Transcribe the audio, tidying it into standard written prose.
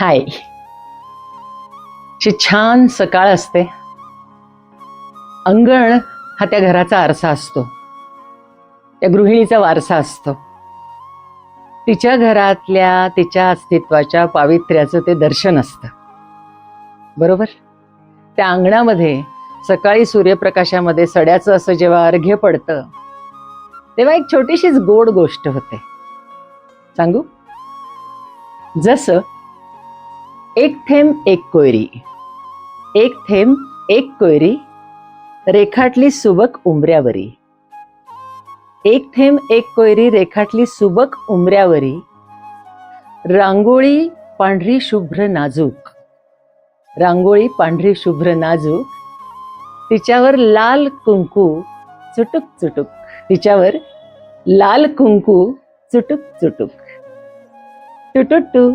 हाय. ची छान सकाळ असते. अंगण हा त्या घराचा आरसा असतो, त्या गृहिणीचा वारसा असतो. तिच्या घरातल्या तिच्या अस्तित्वाच्या पावित्र्याचं ते दर्शन असतं, बरोबर. त्या अंगणामध्ये सकाळी सूर्यप्रकाशामध्ये सड्याचं असं जेव्हा अर्घ्य पडतं तेव्हा एक छोटीशीच गोड गोष्ट होते. सांगू? जसं एक थेंब एक कोयरी, एक थेंब एक कोयरी, रेखाटली सुबक उंबऱ्यावरी. एक थेंब एक कोयरी रेखाटली सुबक उंबऱ्यावरी, रांगोळी पांढरी शुभ्र नाजूक, रांगोळी पांढरी शुभ्र नाजूक, तिच्यावर लाल कुंकू चुटुक चुटुक, तिच्यावर लाल कुंकू चुटुक चुटुक. टुटुटू